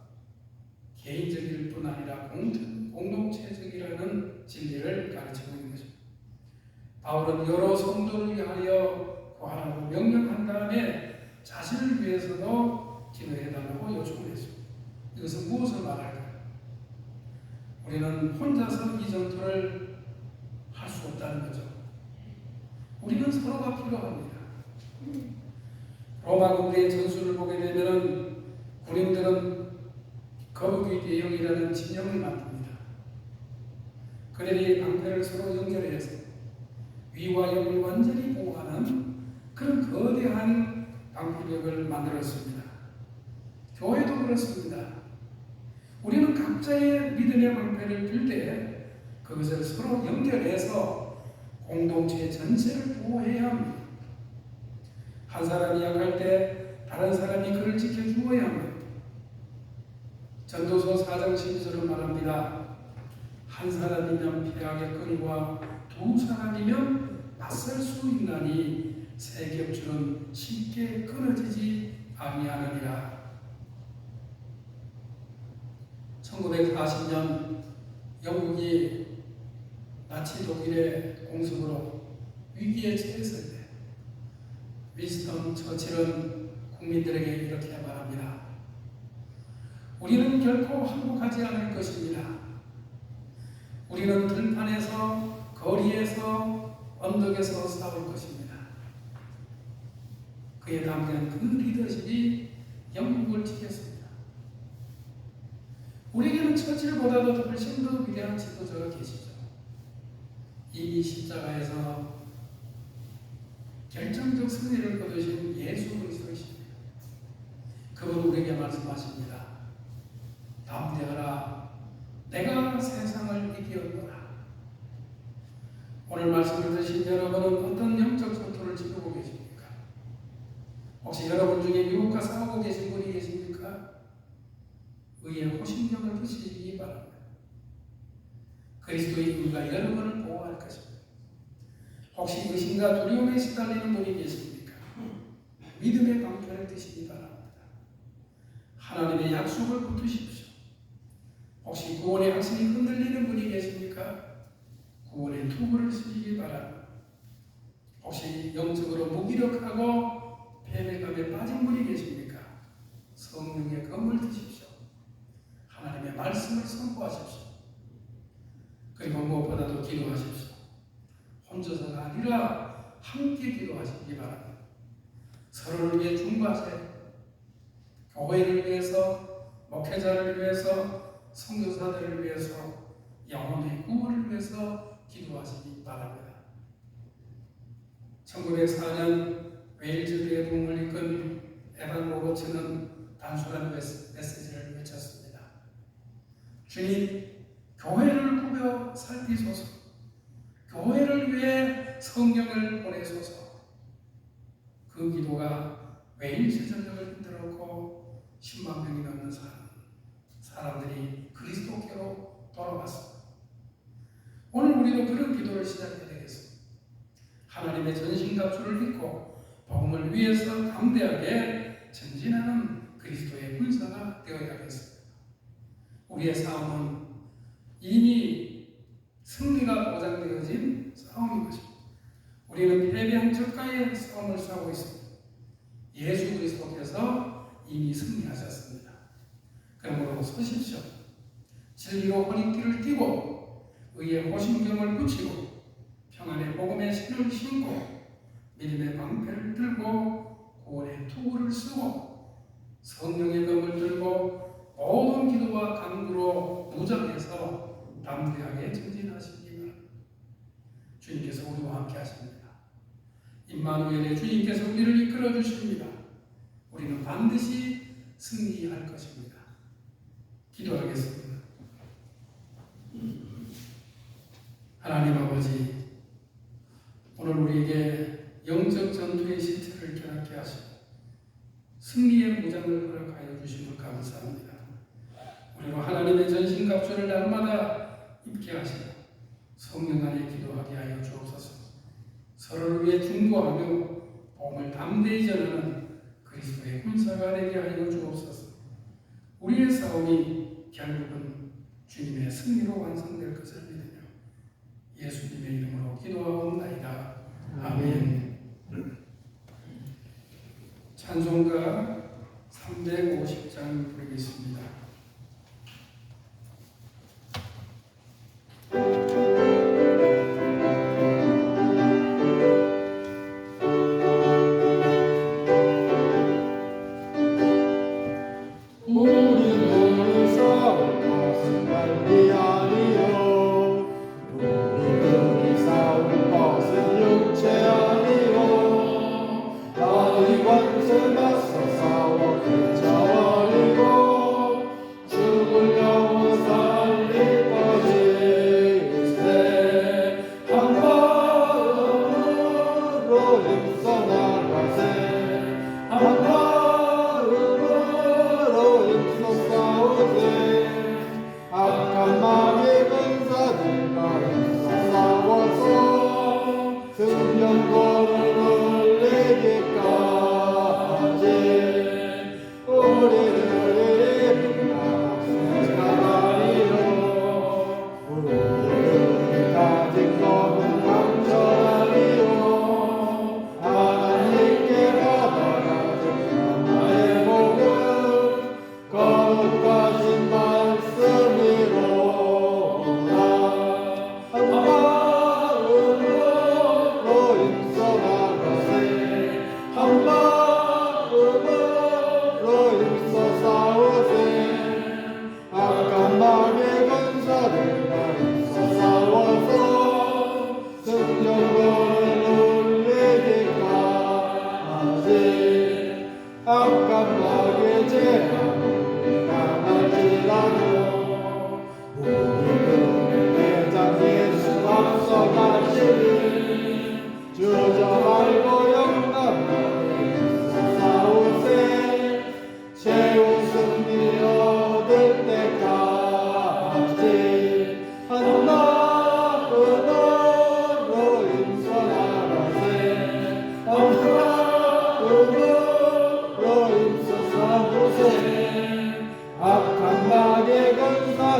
개인적일 뿐 아니라 공동체적이라는 진리를 가르치고 있는 것입니다. 바울은 여러 성도를 위하여 구하라고 명령한 다음에 자신을 위해서도 기도해달라고 요청을 했습니다. 이것은 무엇을 말할까요? 우리는 혼자서 이 전투를 할 수 없다는 거죠. 우리는 서로가 필요합니다. 로마 군대의 전술을 보게 되면 군인들은 거북이 대형이라는 진영을 만듭니다. 그들이 방패를 서로 연결해서 위와 옆을 완전히 보호하는 그런 거대한 방패벽을 만들었습니다. 교회도 그렇습니다. 우리는 각자의 믿음의 방패를 들 때 그것을 서로 연결해서 공동체 전체를 보호해야 합니다. 한 사람이 약할 때 다른 사람이 그를 지켜주어야 합니다. 전도서 4장 12절은 말합니다. 한 사람이면 패하겠거니와 두 사람이면 맞설 수 있나니 세 겹줄은 쉽게 끊어지지 아니하느니라. 1940년 영국이 나치 독일의 공습으로 위기에 처했을 때 윈스턴 처칠은 국민들에게 이렇게 말합니다. 우리는 결코 항복하지 않을 것입니다. 우리는 들판에서, 거리에서, 언덕에서 싸울 것입니다. 그에 담긴 그 리더십이 영국을 지켰습니다. 우리에게는 처칠보다도 훨씬 더 위대한 지도자가 계시죠. 이미 십자가에서 결정적 승리를 거두신 예수 그리스도이십니다. 그분 우리에게 말씀하십니다. 담대하라, 내가 세상을 이기었노라. 오늘 말씀을 들으신 여러분은 어떤 영적 전투를 지키고 계십니까? 혹시 여러분 중에 미국과 싸우고 계신 분이 계십니까? 의의 호심경을 드시기 바랍니다. 그리스도의 의가 여러분을 보호할 것입니다. 혹시 의심과 두려움에 시달리는 분이 계십니까? 믿음의 방편을 드시기 바랍니다. 하나님의 약속을 붙드십시오. 혹시 구원의 확신이 흔들리는 분이 계십니까? 구원의 투구를 쓰시기 바랍니다. 혹시 영적으로 무기력하고 패배감에 빠진 분이 계십니까? 성령의 검을 드십시오. 하나님의 말씀을 선포하십시오. 그리고 무엇보다도 기도하십시오. 혼자서가 아니라 함께 기도하시기 바랍니다. 서로를 위해 중보하세요. 교회를 위해서, 목회자를 위해서, 선교사들을 위해서, 영혼의 구원을 위해서 기도하시기 바랍니다. 1904년 웨일즈 대붕을 이끈 에반 로버츠는 단순한 메시지를 외쳤습니다. 주님, 교회를 꾸며 살피소서. 교회를 위해 성령을 보내소서. 그 기도가 웨일즈 전역을 흔들었고 10만 명이 넘는 사람들이 그리스도께로 돌아왔습니다. 오늘 우리도 그런 기도를 시작해야 되겠습니다. 하나님의 전신갑주를 입고 복음을 위해서 담대하게 전진하는 그리스도의 군사가 되어야겠습니다. 우리의 싸움은 이미 승리가 보장되어진 싸움인 것입니다. 우리는 패배한 적과의 싸움을 싸우고 있습니다. 예수 그리스도께서 이미 승리하셨습니다. 그러므로 서십시오. 진리로 허리띠를 띠고 의의 호심경을 붙이고 평안의 복음의 신을 신고 믿음의 방패를 들고 구원의 투구를 쓰고 성령의 검을 들고 모든 기도와 간구로 무장해서 담대하게 전진하시기 바랍니다. 주님께서 우리와 함께 하십니다. 임마누엘의 주님께서 우리를 이끌어 주십니다. 우리는 반드시 승리할 것입니다. 기도하겠습니다. 하나님 아버지, 오늘 우리에게 영적 전투의 실체를 깨닫게 하시고 승리의 무장을 허락하여 주심을 감사합니다. 우리로 하나님의 전신갑주를 날마다 입게 하시고 성령 안에 기도하게 하여 주옵소서. 서로를 위해 중보하며 복음을 담대히 전하는 그리스도의 군사가 되게 하여 주옵소서. 우리의 싸움이 결국은 주님의 승리로 완성될 것을 믿으며 예수님의 이름으로 기도하옵나이다. 아멘. 찬송가 350장 부르겠습니다.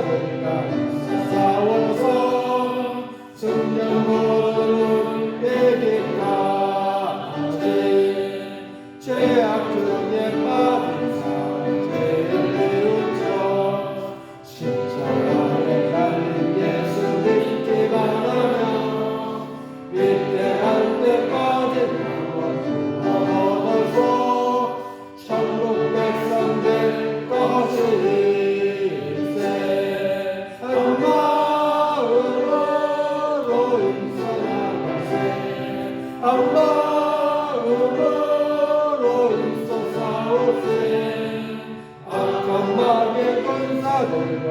권사들과 싸워서 성령으로 내기까지 죄악 중에 빠진 사죄를 내우쳐 십자가에 달린 예수 믿기 바라며 위대한 때까지 얻어서 천국 백성 될 것일세. 한 마음으로 힘써나가세. 한 마음으로 힘써 싸우세. 악한 마귀의 권사들과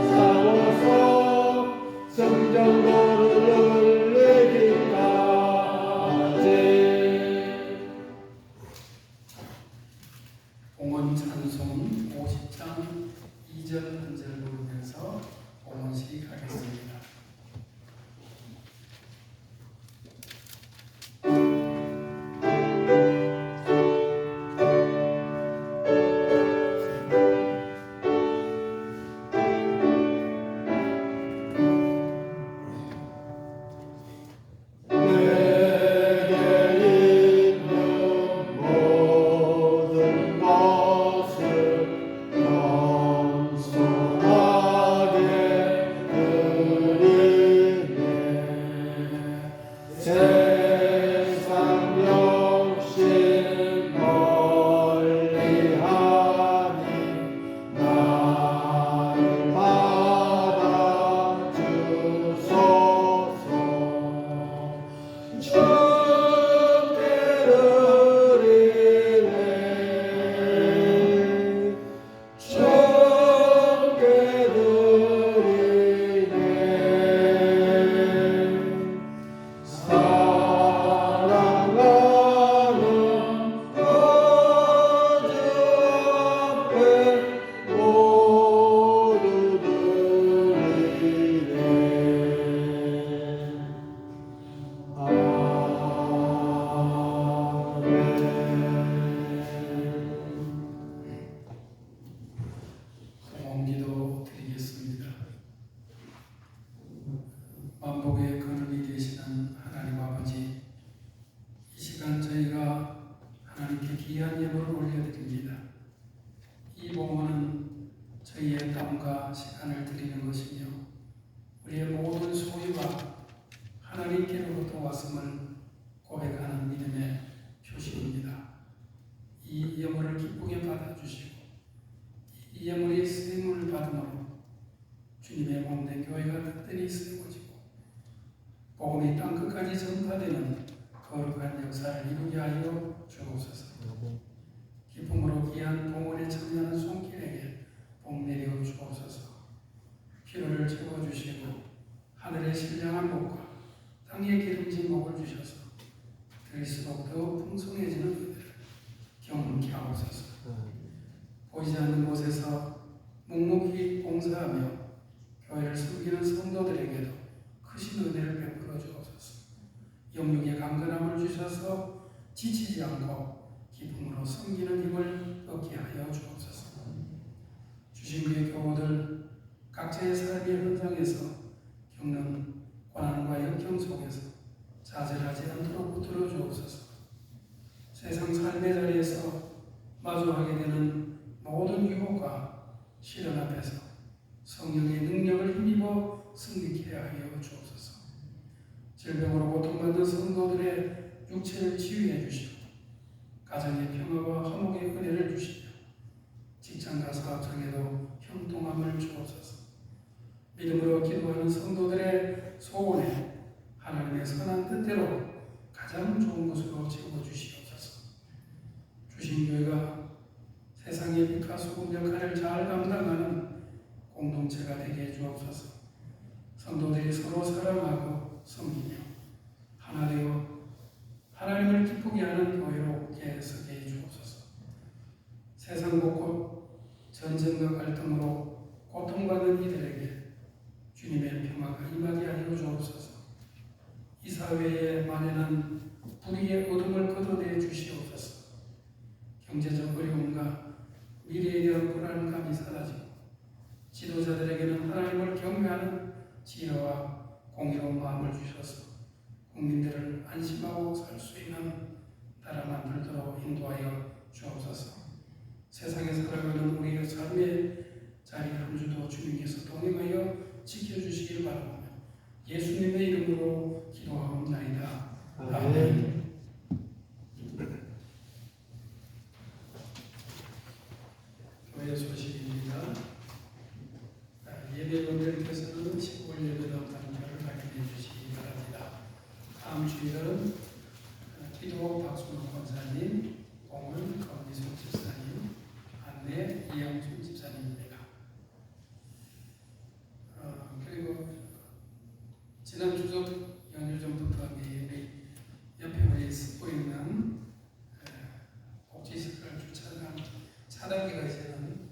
싸워서 성전도를 내기까지. 봉헌 찬송 50장 2절 한 절 부르면서 봉헌식 하겠습니다. 내게 있는 모든 것을 겸손하게 드리네. 세상 욕심 멀리하니 나를 받아주소서. 주께 드리네. 주께 드리네. 사랑하는 거주 앞에 모두 드리네. 봉헌기도 드리겠습니다. 만복의 근원이 되시는 하나님 아버지, 이 시간 저희가 하나님께 귀한 예물을 올려드립니다. 이 봉헌은 저희의 땀과 시간을 드리는 것이며 우리의 모든 소유가 하나님께로부터 왔음을 고백하는 믿음의 표시입니다. 이 예물을 기쁘게 받아주시고 이 예물이 쓰임을 받음으로 주님의 몸된 교회가 든든히 세워지고 복음이 땅끝까지 전파되는 거룩한 역사를 이루게 하여 주옵소서. 기쁨으로 귀한 봉헌에 참여하는 손길에게 복 내려 주옵소서. 필요를 채워주시고 하늘의 신령한 복과 땅의 기름진 복을 주셔서 들일수록 더욱 풍성해지는 은혜를 경험케 하옵소서. 보이지 않는 곳에서 묵묵히 봉사하며 교회를 섬기는 성도들에게도 크신 은혜를 베풀어 주옵소서. 영육의 강건함을 주셔서 지치지 않고 기쁨으로 섬기는 힘을 얻게 하여 주옵소서. 주신 교회 교우들 각자의 삶의 현장에서 겪는 고난과 역경 속에서 좌절하지 않도록 붙들어 주옵소서. 세상 삶의 자리에서 마주하게 되는 모든 유혹과 시련 앞에서 성령의 능력을 힘입어 승리케 하여 주옵소서. 질병으로 고통받는 성도들의 육체를 치유해 주시고 가정의 평화와 화목의 은혜를 주시며 직장과 사업장에도 형통함을 주옵소서. 믿음으로 기도하는 성도들의 소원에 하나님의 선한 뜻대로 가장 좋은 것으로 채워주시옵소서. 주신 교회가 세상의 빛과 소금 역할을 잘 감당하는 공동체가 되게 해주옵소서. 성도들이 서로 사랑하고 섬기며 하나 되어 하나님을 기쁘게 하는 교회로 서게 해주옵소서. 세상 곳곳 전쟁과 갈등으로 고통받는 이들에게 주님의 평화가 임하게 하여 주옵소서. 이 사회에 만연한 불의의 어둠을 걷어내 주시옵소서. 경제적 어려움과 미래에 대한 불안감이 사라지고 지도자들에게는 지혜와 공의로운 마음을 주셔서 국민들을 안심하고 살 수 있는 나라 만들도록 인도하여 주옵소서. 세상에 살아가는 우리의 삶의 자리 한 주도 주님께서 동행하여 지켜주시길 바라며 예수님의 이름으로 기도하옵나이다. 아멘. 교회 소식입니다. 예배분들께서는 15일 예배당 단결을 확인해 주시기 바랍니다. 다음 주일은 기도 박순호 권사님, 공은 검미숙 집사님, 안내 이영순 집사님입니다. 그리고 지난 추석 연휴 전부터 우리 옆에 우리 쓰고 있는 복지시설 주차장 차단기가 이제는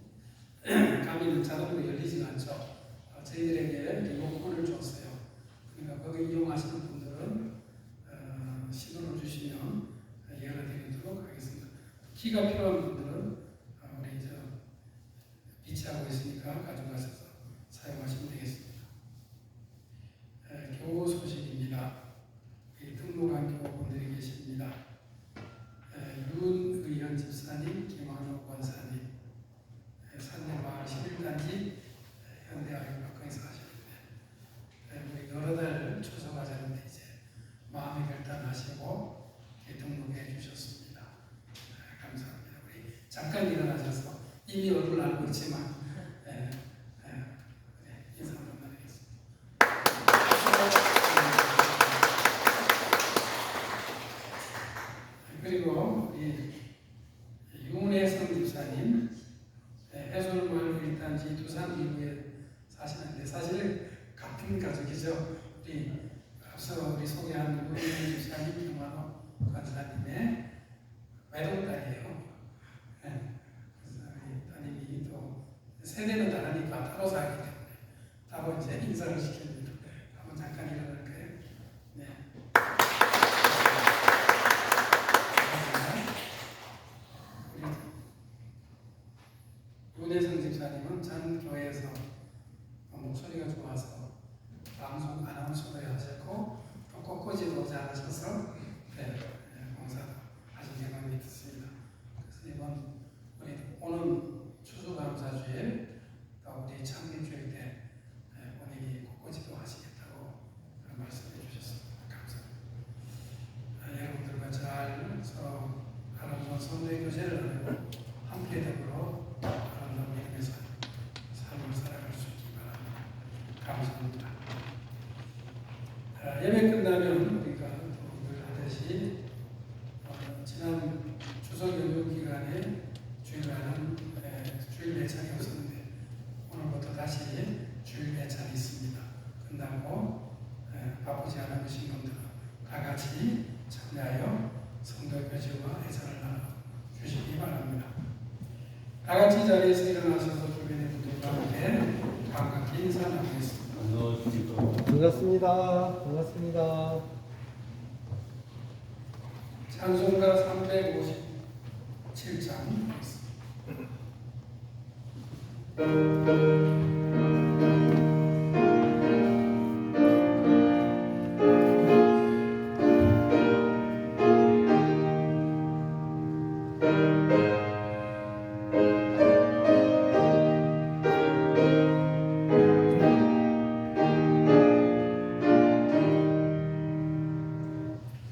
감히는 자동으로 열리지 않죠. 저희들에게 리모컨을 줬어요. 그러니까 거기 이용하시는 분들은 신호를 주시면 열어드리도록 하겠습니다. 키가 필요한 분들은 우리 비치하고 있으니까 가져가셔서 사용하시면 되겠습니다. 교우 소식입니다. 등록한 교우분들이 계십니다. 윤의현 집사님, 김한호 권사님, 산내마을 11단지 현대아이박강에서 하시는데 우리 여러 달 추석하자는데 이제 마음의 결단하시고 등록해 주셨습니다. 감사합니다. 우리 잠깐 일어나셔서 이미 얼굴 알고 있지만 인사 한번 나누겠습니다. 그리고 우리 윤혜성 집사님 해솔마을 1단지 두산 이후에 사시는데 사실 같은 가족이죠. 우리 앞서 우리 소개한 윤혜성 집사님, 김만호 권사님의 외동딸이에요. 그래서 우리 따님이 또 세대는 다르니까 따로 살기 때문에 따로 이제 인사를 시킵니다. 한번 잠깐 일어날까요? 네. 윤혜성 집사님은 전 교회에서 목소리가 좋아서 방송 아나운서도 하셨고 또 꽃꽂이도 잘하셔서 봉사도 하신 경험이 있습니다. 그래서 이번 우리 오는 추수감사주에 또 우리 창립주일 때 본인이 꽃꽂이도 하시겠다고 말씀해 주셨습니다. 감사합니다. 여러분들과 잘 서로 아름다운 성도의 교제를 나누고 함께 더불어 아름다운 믿음의 삶을 살아갈 수 있기 바랍니다. 감사합니다. 예배 끝나면 우리가 늘 하듯이 지난 추석 연휴 기간에 주일하는 주일 예찬이 없었는데 오늘부터 다시 주일 예찬이 있습니다. 끝나고 바쁘지 않은 신분들은 다 같이 참여하여 성도 교제와 예찬을 나눠 주시기 바랍니다. 다 같이 자리에서 일어나셔서 주변의 분들과 함께 반갑게 인사 나누겠습니다. 반갑습니다. 반갑습니다. 찬송가 357장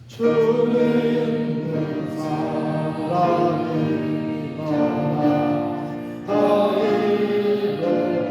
주는 사랑이 떠나 다 잃어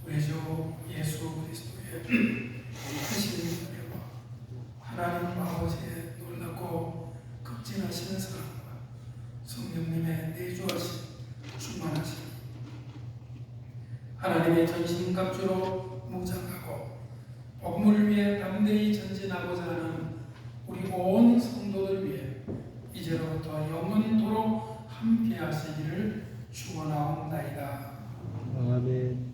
우리 주 예수 그리스도의 크신 은혜와 하나님 아버지의 놀랍고 극진하신 사랑과 성령님의 내주하신 충만하신 하나님의 전신갑주로 무장하고 복음을 위해 담대히 전진하고자 하는 우리 온 성도들 위해 이제로부터 영원토록 함께하시기를 축원하옵나이다. 아멘.